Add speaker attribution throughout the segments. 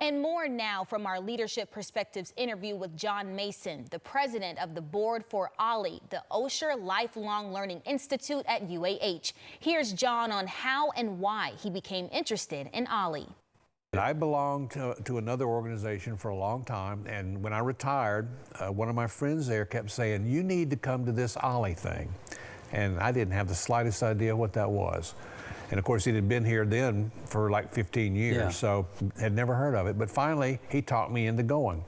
Speaker 1: And more now from our Leadership Perspectives interview with John Mason, the president of the board for OLLI, the Osher Lifelong Learning Institute at UAH. Here's John on how and why he became interested in OLLI.
Speaker 2: I belonged to another organization for a long time, and when I retired, one of my friends there kept saying, "You need to come to this OLLI thing." And I didn't have the slightest idea what that was. And of course, he had been here then for like 15 years, so had never heard of it. But finally, he talked me into going.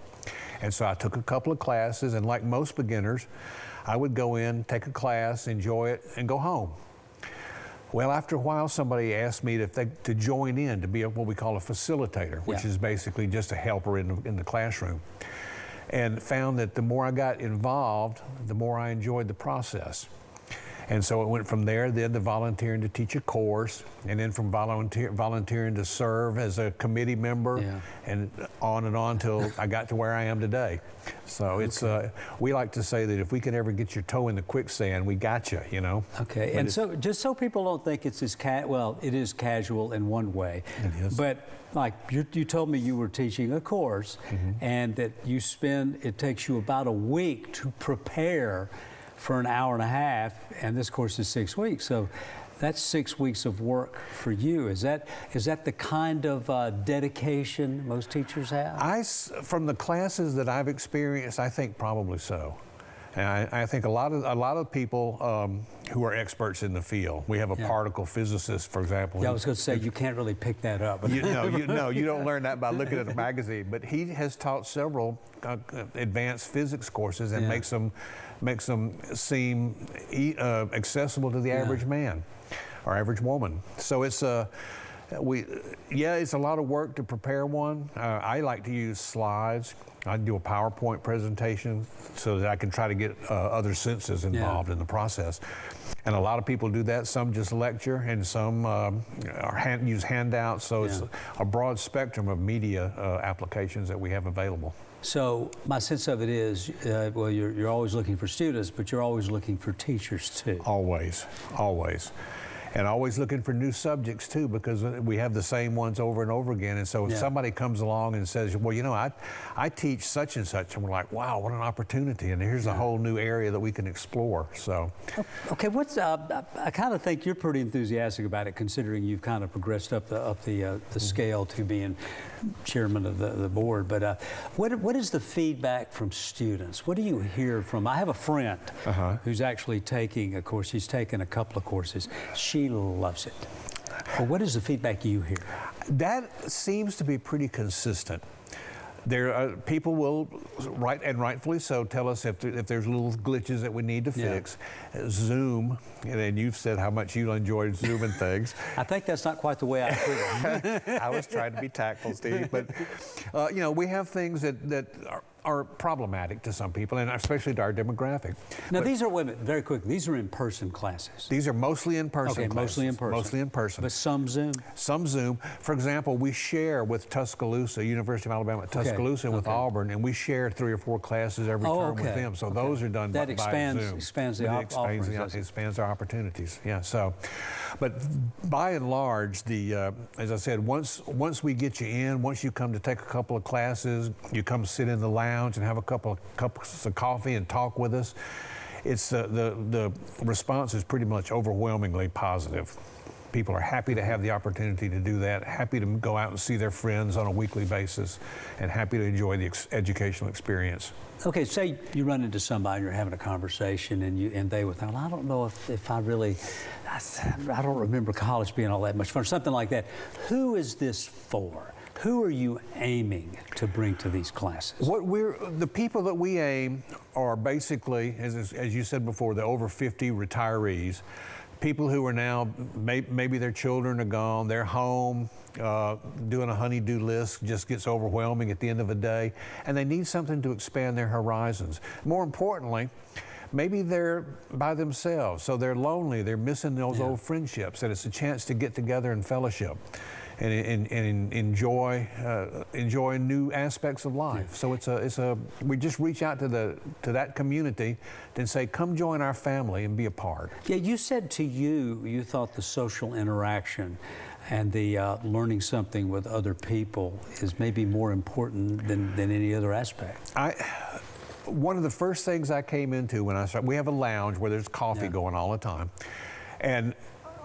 Speaker 2: And so I took a couple of classes, and like most beginners, I would go in, take a class, enjoy it, and go home. Well, after a while, somebody asked me to join in, to be what we call a facilitator, which is basically just a helper in the classroom. And found that the more I got involved, the more I enjoyed the process. And so it went from there then to volunteering to teach a course, and then from volunteering to serve as a committee member, and on till I got to where I am today. So it's we like to say that if we can ever get your toe in the quicksand, we got you, you know.
Speaker 3: Okay, but and so just so people don't think it's as well, it is casual in one way.
Speaker 2: It is.
Speaker 3: But like you told me you were teaching a course, and that it takes you about a week to prepare for an hour and a half, and this course is 6 weeks. So that's 6 weeks of work for you. Is that the kind of dedication most teachers have?
Speaker 2: From the classes that I've experienced, I think probably so. And I think a lot of people who are experts in the field. We have a particle physicist, for example.
Speaker 3: Yeah, I was going to say you can't really pick that up.
Speaker 2: You don't learn that by looking at the magazine. But he has taught several advanced physics courses and makes them seem accessible to the average man or average woman. So it's it's a lot of work to prepare one. I like to use slides. I do a PowerPoint presentation so that I can try to get other senses involved in the process. And a lot of people do that. Some just lecture, and some use handouts. So it's a broad spectrum of media applications that we have available.
Speaker 3: So my sense of it is, well, you're always looking for students, but you're always looking for teachers too.
Speaker 2: Always, always. And always looking for new subjects too, because we have the same ones over and over again. And so if somebody comes along and says, well, you know, I teach such and such, and we're like, wow, what an opportunity. And here's a whole new area that we can explore. So.
Speaker 3: Okay, I kind of think you're pretty enthusiastic about it, considering you've kind of progressed up the scale to being chairman of the board. But what is the feedback from students? What do you hear from? I have a friend who's actually taking a course. He's taken a couple of courses. She loves it. But what is the feedback you hear?
Speaker 2: That seems to be pretty consistent. There are people will, rightfully so, tell us if there's little glitches that we need to fix. Zoom, and you've said how much you enjoyed Zooming things.
Speaker 3: I think that's not quite the way I put it.
Speaker 2: I was trying to be tactful, Steve, but you know, we have things that are problematic to some people, and especially to our demographic.
Speaker 3: Now, these are, wait a minute, very quickly, these are in-person classes.
Speaker 2: These are mostly in-person classes.
Speaker 3: Mostly in-person.
Speaker 2: Mostly in-person.
Speaker 3: But some Zoom?
Speaker 2: Some Zoom. For example, we share with Tuscaloosa, University of Alabama at Tuscaloosa, and with Auburn, and we share 3 or 4 classes every term with them. So those are done by Zoom.
Speaker 3: Expands
Speaker 2: expands our opportunities. Yeah. So, but by and large, as I said, once we get you in, once you come to take a couple of classes, you come sit in the lounge and have a couple of cups of coffee and talk with us, it's the response is pretty much overwhelmingly positive. People are happy to have the opportunity to do that, happy to go out and see their friends on a weekly basis, and happy to enjoy the educational experience.
Speaker 3: Okay, say you run into somebody, you're having a conversation, and they would think, well, I don't know if I really, I don't remember college being all that much fun, or something like that. Who is this for? Who are you aiming to bring to these classes?
Speaker 2: The people that we aim are basically, as you said before, the over 50 retirees. People who are now, maybe their children are gone, they're home, doing a honey-do list just gets overwhelming at the end of the day, and they need something to expand their horizons. More importantly, maybe they're by themselves, so they're lonely, they're missing those old friendships, and it's a chance to get together and fellowship and enjoy new aspects of life. So we just reach out to that community and say, come join our family and be a part.
Speaker 3: Yeah, you said you thought the social interaction and the learning something with other people is maybe more important than any other aspect.
Speaker 2: One of the first things I came into when I started, we have a lounge where there's coffee going all the time. And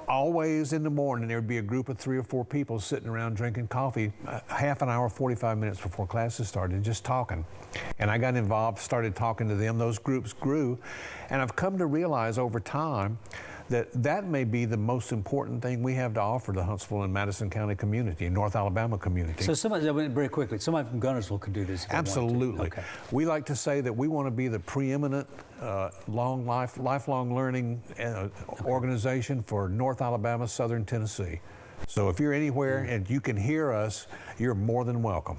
Speaker 2: always in the morning, there would be a group of 3 or 4 people sitting around drinking coffee, half an hour, 45 minutes before classes started, just talking. And I got involved, started talking to them. Those groups grew. And I've come to realize over time that may be the most important thing we have to offer the Huntsville and Madison County community, North Alabama community.
Speaker 3: So somebody, very quickly, somebody from Guntersville could do this if they wanted to.
Speaker 2: Absolutely.
Speaker 3: Okay.
Speaker 2: We like to say that we want to be the preeminent lifelong learning organization for North Alabama, Southern Tennessee. So if you're anywhere and you can hear us, you're more than welcome.